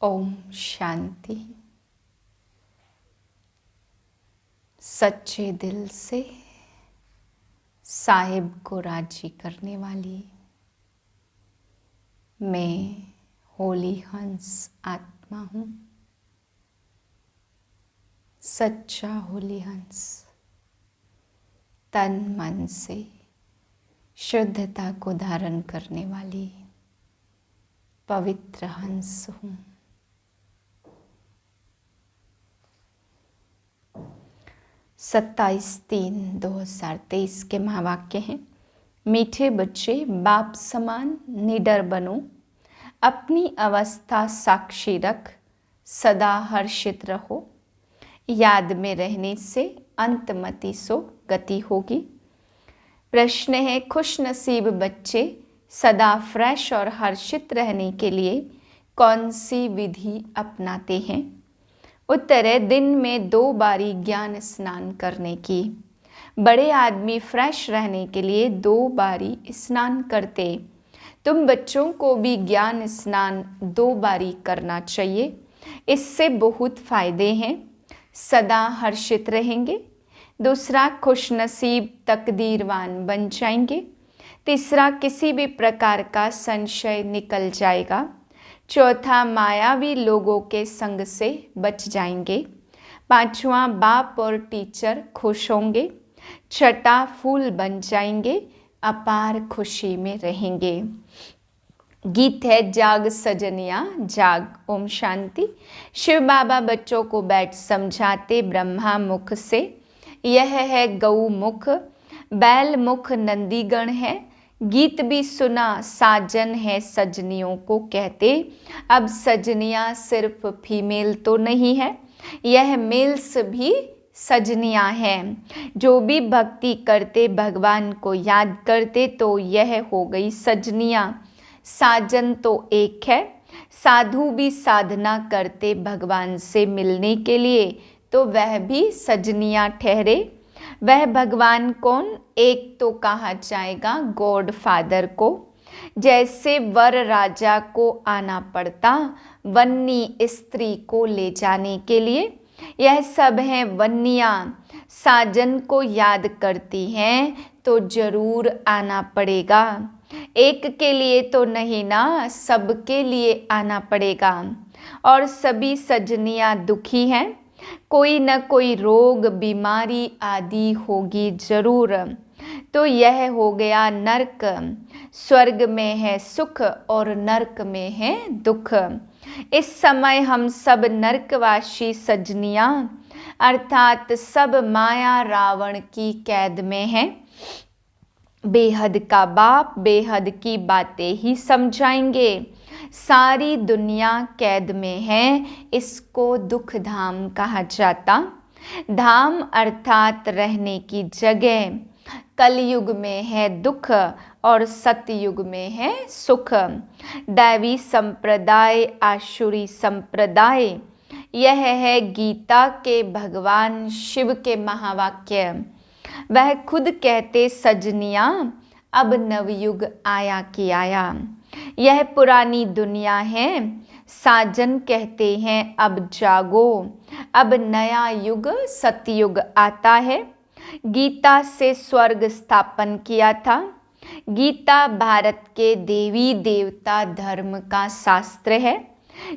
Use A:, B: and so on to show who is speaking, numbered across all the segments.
A: ओम शांति। सच्चे दिल से साहिब को राजी करने वाली मैं होली हंस आत्मा हूँ। सच्चा होली हंस तन मन से शुद्धता को धारण करने वाली पवित्र हंस हूँ। 27/3/2023 के महावाक्य हैं। मीठे बच्चे, बाप समान निडर बनो, अपनी अवस्था साक्षी रख, सदा हर्षित रहो। याद में रहने से अंतमति सो गति होगी। प्रश्न है, खुश नसीब बच्चे सदा फ्रेश और हर्षित रहने के लिए कौन सी विधि अपनाते हैं? उत्तर है, दिन में 2 बारी ज्ञान स्नान करने की। बड़े आदमी फ्रेश रहने के लिए 2 बारी स्नान करते। तुम बच्चों को भी ज्ञान स्नान 2 बारी करना चाहिए। इससे बहुत फायदे हैं। सदा हर्षित रहेंगे। दूसरा, खुश नसीब तकदीरवान बन जाएंगे। तीसरा, किसी भी प्रकार का संशय निकल जाएगा। चौथा, मायावी लोगों के संग से बच जाएंगे। पांचवा, बाप और टीचर खुश होंगे। छठा, फूल बन जाएंगे, अपार खुशी में रहेंगे। गीत है, जाग सजनिया जाग। ओम शांति। शिव बाबा बच्चों को बैठ समझाते ब्रह्मा मुख से। यह है गौ मुख, बैल मुख नंदीगण है। गीत भी सुना, साजन है सजनियों को कहते। अब सजनियाँ सिर्फ फीमेल तो नहीं है, यह मेल्स भी सजनियाँ हैं। जो भी भक्ति करते, भगवान को याद करते, तो यह हो गई सजनियाँ। साजन तो एक है। साधु भी साधना करते भगवान से मिलने के लिए, तो वह भी सजनियाँ ठहरे। वह भगवान कौन? एक तो कहा जाएगा गॉड फादर को। जैसे वर राजा को आना पड़ता वन्नी स्त्री को ले जाने के लिए, यह सब हैं वन्नियाँ। साजन को याद करती हैं तो जरूर आना पड़ेगा। एक के लिए तो नहीं ना, सबके लिए आना पड़ेगा। और सभी सजनियाँ दुखी हैं। कोई न कोई रोग बीमारी आदि होगी जरूर। तो यह हो गया नरक। स्वर्ग में है सुख और नरक में है दुख। इस समय हम सब नरकवासी सजनियाँ अर्थात सब माया रावण की कैद में हैं। बेहद का बाप बेहद की बातें ही समझाएंगे। सारी दुनिया कैद में है, इसको दुख धाम कहा जाता। धाम अर्थात रहने की जगह। कलयुग में है दुख और सतयुग में है सुख। दैवी संप्रदाय, आसुरी संप्रदाय, यह है गीता के भगवान शिव के महावाक्य। वह खुद कहते, सजनियाँ अब नवयुग आया कि आया। यह पुरानी दुनिया है। साजन कहते हैं, अब जागो, अब नया युग सतयुग आता है। गीता से स्वर्ग स्थापन किया था। गीता भारत के देवी देवता धर्म का शास्त्र है।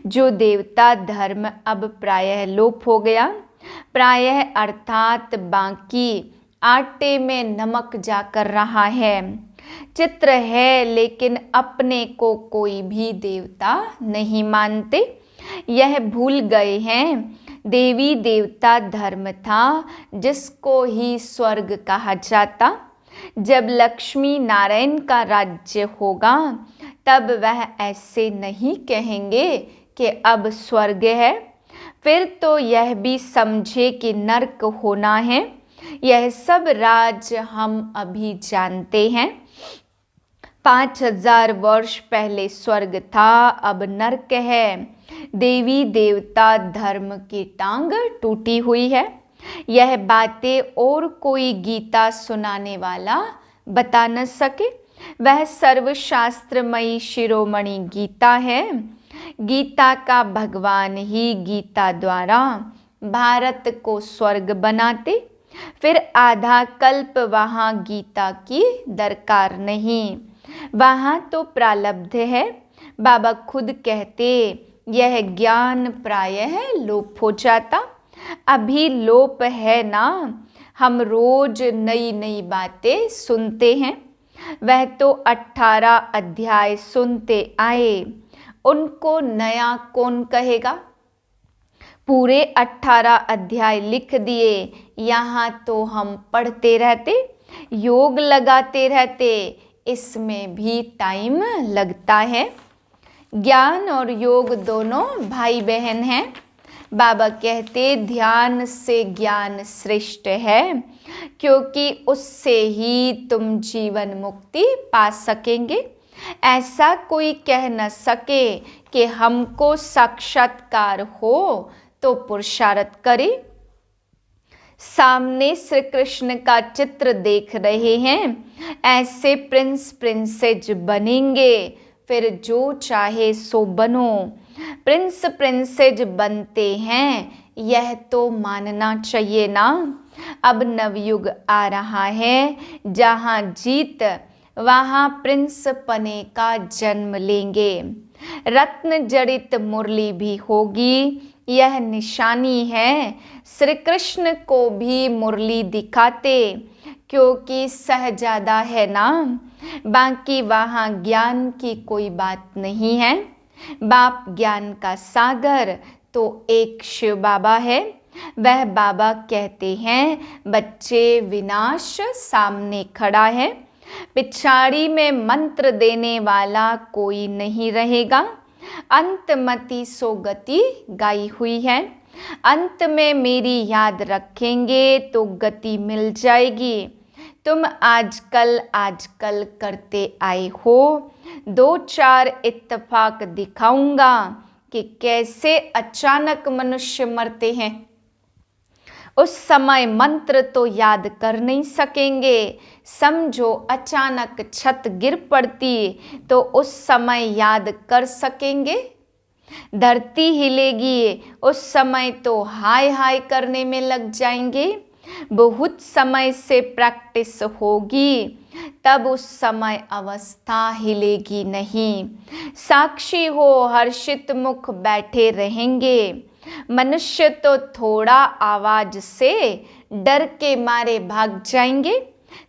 A: जो देवता धर्म अब प्रायः लोप हो गया। प्रायः अर्थात बाकी आटे में नमक जाकर रहा है। चित्र है, लेकिन अपने को कोई भी देवता नहीं मानते। यह भूल गए हैं देवी देवता धर्म था जिसको ही स्वर्ग कहा जाता। जब लक्ष्मी नारायण का राज्य होगा तब वह ऐसे नहीं कहेंगे कि अब स्वर्ग है। फिर तो यह भी समझे कि नरक होना है। यह सब राज हम अभी जानते हैं। 5000 वर्ष पहले स्वर्ग था, अब नरक है। देवी देवता धर्म की टांग टूटी हुई है। यह बातें और कोई गीता सुनाने वाला बता न सके। वह सर्वशास्त्रमयी शिरोमणि गीता है। गीता का भगवान ही गीता द्वारा भारत को स्वर्ग बनाते, फिर आधा कल्प वहाँ गीता की दरकार नहीं, वहाँ तो प्रारब्ध है। बाबा खुद कहते यह ज्ञान प्रायः लोप हो जाता, अभी लोप है ना। हम रोज नई नई बातें सुनते हैं, वह तो 18 अध्याय सुनते आए, उनको नया कौन कहेगा। पूरे 18 अध्याय लिख दिए, यहाँ तो हम पढ़ते रहते, योग लगाते रहते, इसमें भी टाइम लगता है। ज्ञान और योग दोनों भाई बहन हैं। बाबा कहते ध्यान से ज्ञान श्रेष्ठ है, क्योंकि उससे ही तुम जीवन मुक्ति पा सकेंगे। ऐसा कोई कह न सके कि हमको साक्षात्कार हो तो पुरुषार्थ करे। सामने श्री कृष्ण का चित्र देख रहे हैं, ऐसे प्रिंस प्रिंसेज बनेंगे, फिर जो चाहे सो बनो। प्रिंस प्रिंसेज बनते हैं, यह तो मानना चाहिए ना। अब नवयुग आ रहा है, जहाँ जीत वहाँ प्रिंस पने का जन्म लेंगे। रत्न जड़ित मुरली भी होगी, यह निशानी है। श्री कृष्ण को भी मुरली दिखाते, क्योंकि सहजादा है ना। बाकी वहाँ ज्ञान की कोई बात नहीं है। बाप ज्ञान का सागर तो एक शिव बाबा है। वह बाबा कहते हैं बच्चे विनाश सामने खड़ा है, पिछाड़ी में मंत्र देने वाला कोई नहीं रहेगा। अंतमति सो गति गाई हुई है, अंत में मेरी याद रखेंगे तो गति मिल जाएगी। तुम आजकल करते आए हो, 2-4 इत्तेफाक दिखाऊंगा कि कैसे अचानक मनुष्य मरते हैं। उस समय मंत्र तो याद कर नहीं सकेंगे। समझो अचानक छत गिर पड़ती तो उस समय याद कर सकेंगे। धरती हिलेगी, उस समय तो हाय हाय करने में लग जाएंगे। बहुत समय से प्रैक्टिस होगी, तब उस समय अवस्था हिलेगी नहीं। साक्षी हो हर्षित मुख बैठे रहेंगे। मनुष्य तो थोड़ा आवाज से डर के मारे भाग जाएंगे।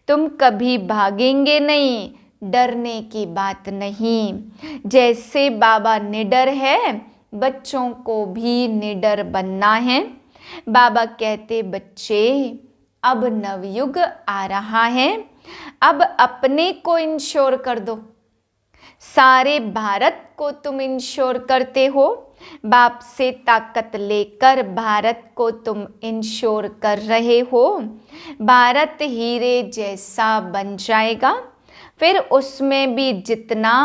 A: तुम कभी भागेंगे नहीं, डरने की बात नहीं। जैसे बाबा निडर है, बच्चों को भी निडर बनना है। बाबा कहते बच्चे अब नवयुग आ रहा है, अब अपने को इंश्योर कर दो। सारे भारत को तुम इंश्योर करते हो, बाप से ताकत लेकर भारत को तुम इंश्योर कर रहे हो। भारत हीरे जैसा बन जाएगा, फिर उसमें भी जितना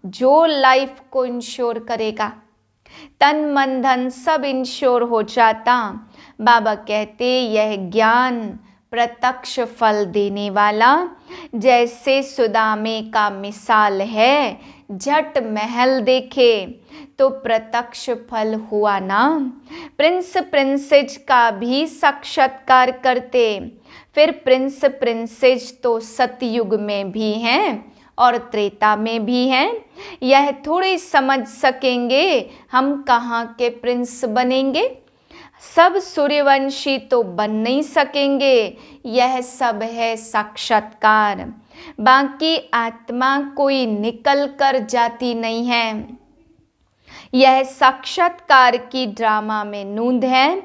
A: जो लाइफ को इंश्योर करेगा, तन मन धन सब इंश्योर हो जाता। बाबा कहते यह ज्ञान प्रत्यक्ष फल देने वाला, जैसे सुदामे का मिसाल है। झट महल देखे तो प्रत्यक्ष फल हुआ ना। प्रिंस प्रिंसेज का भी साक्षात्कार करते, फिर प्रिंस प्रिंसेज तो सतयुग में भी हैं और त्रेता में भी हैं। यह थोड़ी समझ सकेंगे हम कहाँ के प्रिंस बनेंगे। सब सूर्यवंशी तो बन नहीं सकेंगे, यह सब है साक्षात्कार। बाकी आत्मा कोई निकल कर जाती नहीं है, यह साक्षात्कार की ड्रामा में नूंद है।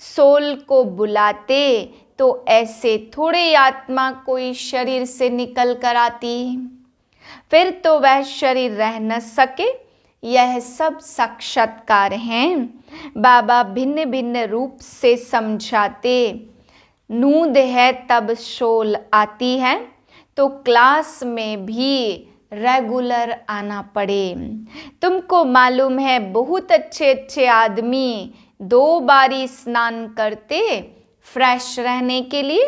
A: सोल को बुलाते तो ऐसे थोड़े आत्मा कोई शरीर से निकल कर आती, फिर तो वह शरीर रह न सके। यह सब साक्षात्कार हैं। बाबा भिन्न भिन्न रूप से समझाते। नूंद है तब शोल आती है, तो क्लास में भी रेगुलर आना पड़े। तुमको मालूम है बहुत अच्छे अच्छे आदमी 2 बारी स्नान करते फ्रेश रहने के लिए,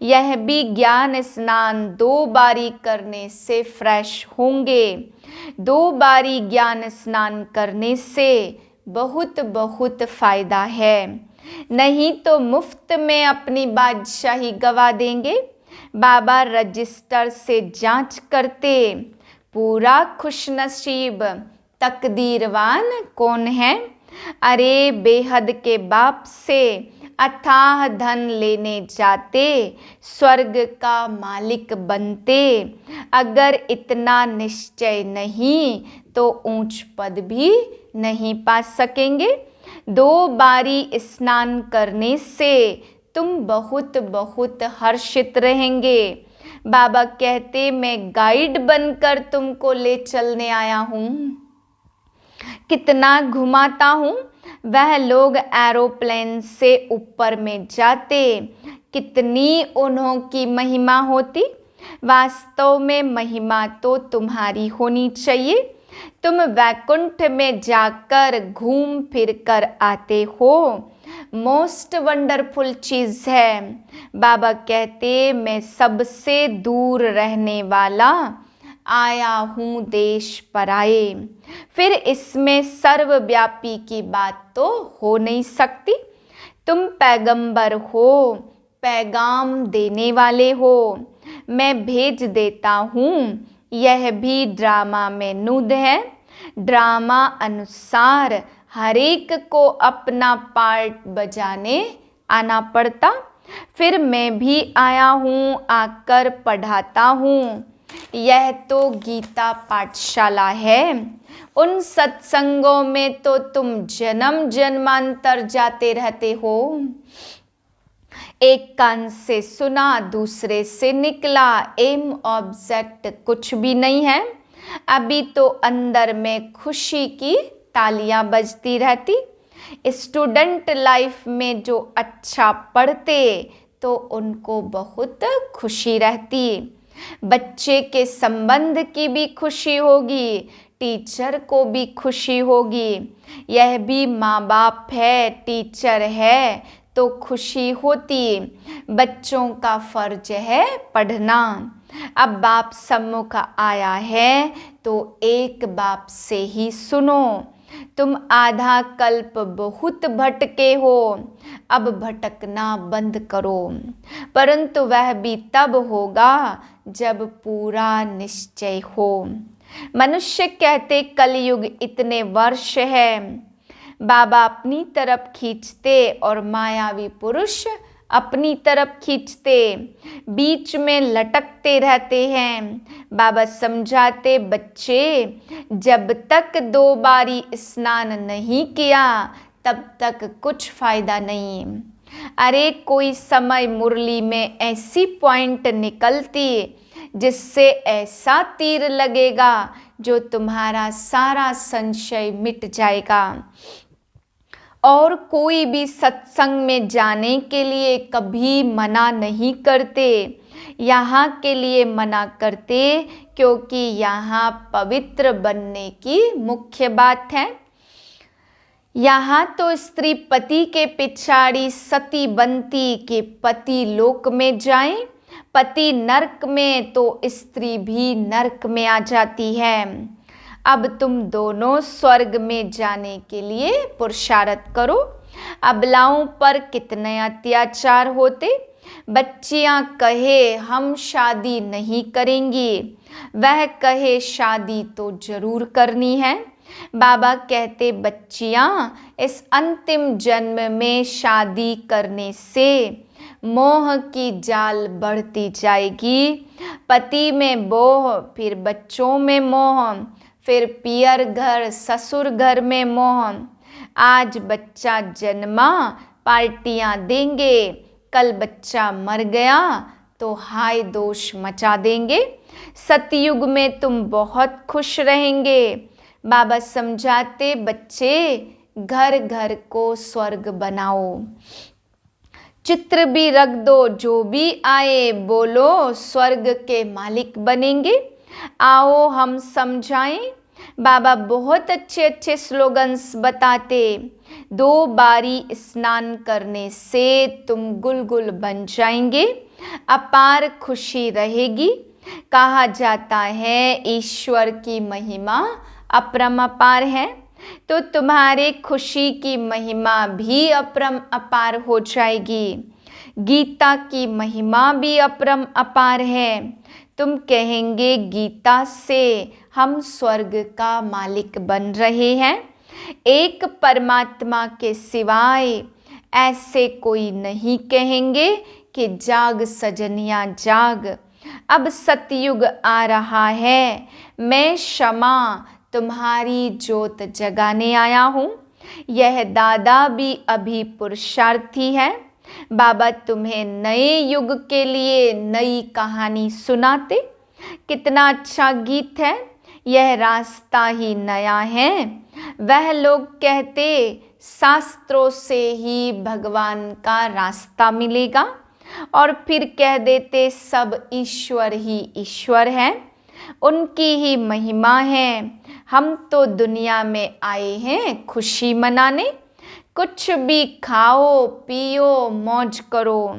A: यह भी ज्ञान स्नान 2 बारी करने से फ्रेश होंगे। 2 बारी ज्ञान स्नान करने से बहुत बहुत फायदा है, नहीं तो मुफ्त में अपनी बादशाही गवा देंगे। बाबा रजिस्टर से जांच करते, पूरा खुशनसीब तकदीरवान कौन है। अरे बेहद के बाप से अथाह धन लेने जाते, स्वर्ग का मालिक बनते। अगर इतना निश्चय नहीं तो ऊंच पद भी नहीं पा सकेंगे। 2 बारी स्नान करने से तुम बहुत बहुत हर्षित रहेंगे। बाबा कहते, मैं गाइड बनकर तुमको ले चलने आया हूँ। कितना घुमाता हूँ। वह लोग एरोप्लेन से ऊपर में जाते, कितनी उन्हों की महिमा होती। वास्तव में महिमा तो तुम्हारी होनी चाहिए। तुम वैकुंठ में जाकर घूम फिर कर आते हो, मोस्ट वंडरफुल चीज है। बाबा कहते, मैं सबसे दूर रहने वाला आया हूँ देश पराए। फिर इसमें सर्वव्यापी की बात तो हो नहीं सकती। तुम पैगंबर हो, पैगाम देने वाले हो। मैं भेज देता हूँ। यह भी ड्रामा में नूद है। ड्रामा अनुसार हर एक को अपना पार्ट बजाने आना पड़ता। फिर मैं भी आया हूँ, आकर पढ़ाता हूँ। यह तो गीता पाठशाला है। उन सत्संगों में तो तुम जन्म जन्मांतर जाते रहते हो। एक कान से सुना, दूसरे से निकला, एम ऑब्जेक्ट कुछ भी नहीं है। अभी तो अंदर में खुशी की तालियां बजती रहती। स्टूडेंट लाइफ में जो अच्छा पढ़ते तो उनको बहुत खुशी रहती। बच्चे के संबंध की भी खुशी होगी, टीचर को भी खुशी होगी। यह भी माँ बाप है, टीचर है तो खुशी होती। बच्चों का फर्ज है पढ़ना। अब बाप सम्मुख आया है तो एक बाप से ही सुनो। तुम आधा कल्प बहुत भटके हो, अब भटकना बंद करो। परंतु वह भी तब होगा जब पूरा निश्चय हो। मनुष्य कहते कलयुग इतने वर्ष है। बाबा अपनी तरफ खींचते और मायावी पुरुष अपनी तरफ खींचते, बीच में लटकते रहते हैं। बाबा समझाते, बच्चे जब तक 2 बारी स्नान नहीं किया तब तक कुछ फायदा नहीं। अरे कोई समय मुरली में ऐसी पॉइंट निकलती जिससे ऐसा तीर लगेगा जो तुम्हारा सारा संशय मिट जाएगा। और कोई भी सत्संग में जाने के लिए कभी मना नहीं करते। यहाँ के लिए मना करते क्योंकि यहाँ पवित्र बनने की मुख्य बात है। यहाँ तो स्त्री पति के पिछाड़ी सती बनती कि पति लोक में जाए, पति नरक में तो स्त्री भी नरक में आ जाती है। अब तुम दोनों स्वर्ग में जाने के लिए पुरुषार्थ करो। अबलाओं पर कितने अत्याचार होते। बच्चियां कहे हम शादी नहीं करेंगी, वह कहे शादी तो जरूर करनी है। बाबा कहते, बच्चियां इस अंतिम जन्म में शादी करने से मोह की जाल बढ़ती जाएगी। पति में मोह, फिर बच्चों में मोह, फिर पियर घर ससुर घर में मोह। आज बच्चा जन्मा पार्टियां देंगे, कल बच्चा मर गया तो हाय दोष मचा देंगे। सतयुग में तुम बहुत खुश रहेंगे। बाबा समझाते, बच्चे घर घर को स्वर्ग बनाओ। चित्र भी रख दो, जो भी आए बोलो स्वर्ग के मालिक बनेंगे। आओ हम समझाएं। बाबा बहुत अच्छे अच्छे स्लोगन्स बताते। 2 बारी स्नान करने से तुम गुलगुल बन जाएंगे, अपार खुशी रहेगी। कहा जाता है ईश्वर की महिमा अपरंपार है, तो तुम्हारे खुशी की महिमा भी अपरंपार हो जाएगी। गीता की महिमा भी अपरंपार है। तुम कहेंगे गीता से हम स्वर्ग का मालिक बन रहे हैं। एक परमात्मा के सिवाय ऐसे कोई नहीं कहेंगे कि जाग सजनिया जाग, अब सतयुग आ रहा है, मैं क्षमा तुम्हारी ज्योत जगाने आया हूँ। यह दादा भी अभी पुरुषार्थी है। बाबा तुम्हें नए युग के लिए नई कहानी सुनाते। कितना अच्छा गीत है। यह रास्ता ही नया है। वह लोग कहते शास्त्रों से ही भगवान का रास्ता मिलेगा, और फिर कह देते सब ईश्वर ही ईश्वर है, उनकी ही महिमा है। हम तो दुनिया में आए हैं खुशी मनाने। कुछ भी खाओ पियो मौज करो,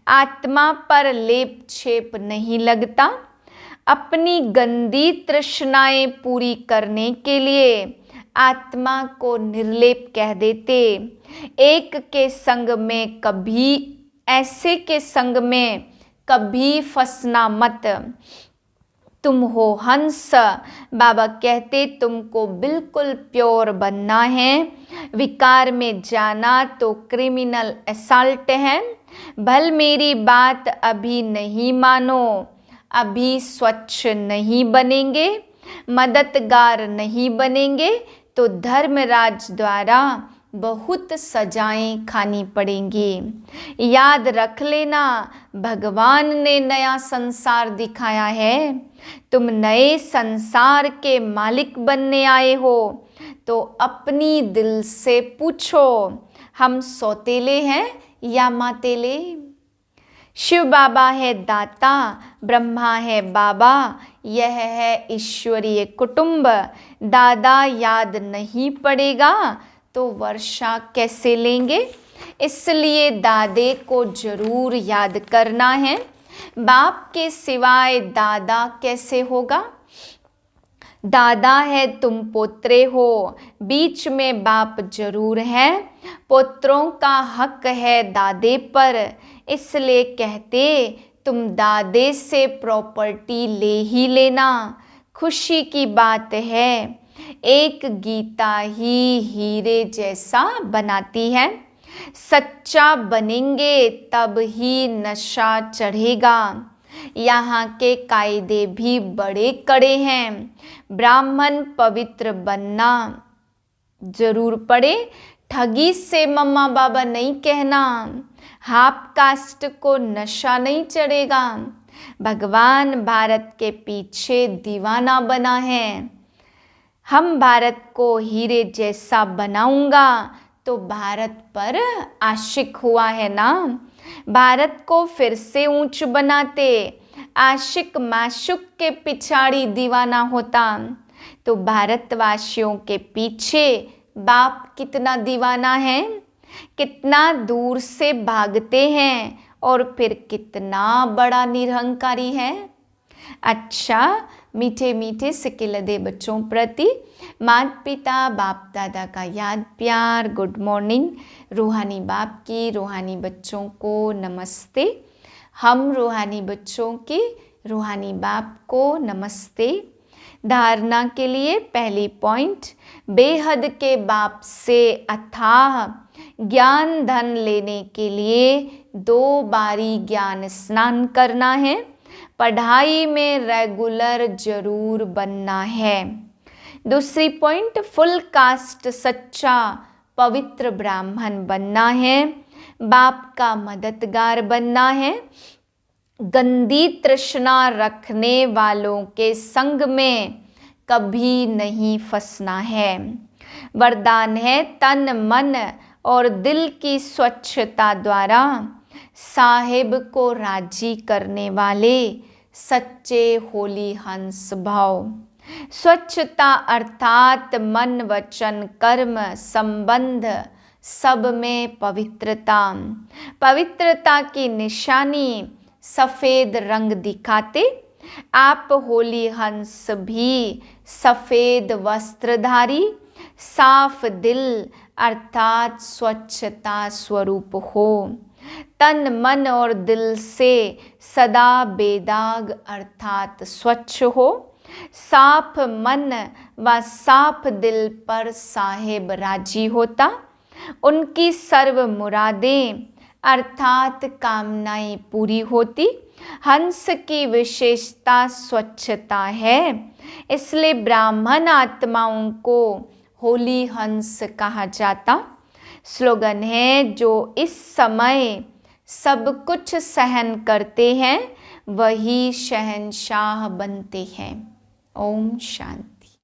A: आत्मा पर लेप छेप नहीं लगता। अपनी गंदी तृष्णाएं पूरी करने के लिए आत्मा को निर्लेप कह देते। एक के संग में कभी ऐसे के संग में कभी फंसना मत। तुम हो हंस। बाबा कहते तुमको बिल्कुल प्योर बनना है। विकार में जाना तो क्रिमिनल असल्ट है। भल मेरी बात अभी नहीं मानो, अभी स्वच्छ नहीं बनेंगे, मददगार नहीं बनेंगे तो धर्मराज द्वारा बहुत सजाएं खानी पड़ेंगी। याद रख लेना भगवान ने नया संसार दिखाया है। तुम नए संसार के मालिक बनने आए हो, तो अपनी दिल से पूछो हम सौतेले हैं या मातेले। शिव बाबा है दाता, ब्रह्मा है बाबा, यह है ईश्वरीय कुटुंब। दादा याद नहीं पड़ेगा तो वर्षा कैसे लेंगे। इसलिए दादे को जरूर याद करना है। बाप के सिवाय दादा कैसे होगा। दादा है तुम पोत्रे हो, बीच में बाप जरूर है। पोत्रों का हक है दादे पर, इसलिए कहते तुम दादे से प्रॉपर्टी ले ही लेना। खुशी की बात है, एक गीता ही हीरे जैसा बनाती है। सच्चा बनेंगे तब ही नशा चढ़ेगा। यहाँ के कायदे भी बड़े कड़े हैं। ब्राह्मण पवित्र बनना जरूर पड़े। ठगी से मम्मा बाबा नहीं कहना। हाफ कास्ट को नशा नहीं चढ़ेगा। भगवान भारत के पीछे दीवाना बना है। हम भारत को हीरे जैसा बनाऊंगा तो भारत पर आशिक हुआ है ना। भारत को फिर से ऊंच बनाते, आशिक माशुक के पिछाड़ी दीवाना होता, तो भारतवासियों के पीछे बाप कितना दीवाना है, कितना दूर से भागते हैं और फिर कितना बड़ा निरहंकारी है। अच्छा, मीठे मीठे सिकिलदे बच्चों प्रति माता पिता बाप दादा का याद प्यार। Good morning. रूहानी बाप की रूहानी बच्चों को नमस्ते। हम रूहानी बच्चों की रूहानी बाप को नमस्ते। धारणा के लिए पहली पॉइंट, बेहद के बाप से अथाह ज्ञान धन लेने के लिए 2 बारी ज्ञान स्नान करना है। पढ़ाई में रेगुलर जरूर बनना है। दूसरी पॉइंट, फुल कास्ट सच्चा पवित्र ब्राह्मण बनना है। बाप का मददगार बनना है। गंदी तृष्णा रखने वालों के संग में कभी नहीं फंसना है। वरदान है तन मन और दिल की स्वच्छता द्वारा साहिब को राजी करने वाले सच्चे होली हंस भाव। स्वच्छता अर्थात मन वचन कर्म संबंध सब में पवित्रता। पवित्रता की निशानी सफ़ेद रंग दिखाते आप होली हंस भी सफ़ेद वस्त्रधारी, साफ दिल अर्थात स्वच्छता स्वरूप हो। तन मन और दिल से सदा बेदाग अर्थात स्वच्छ हो। साफ मन व साफ दिल पर साहेब राजी होता। उनकी सर्व मुरादें अर्थात कामनाएं पूरी होती। हंस की विशेषता स्वच्छता है, इसलिए ब्राह्मण आत्माओं को होली हंस कहा जाता। स्लोगन है, जो इस समय सब कुछ सहन करते हैं वही शहंशाह बनते हैं। ओम शांति।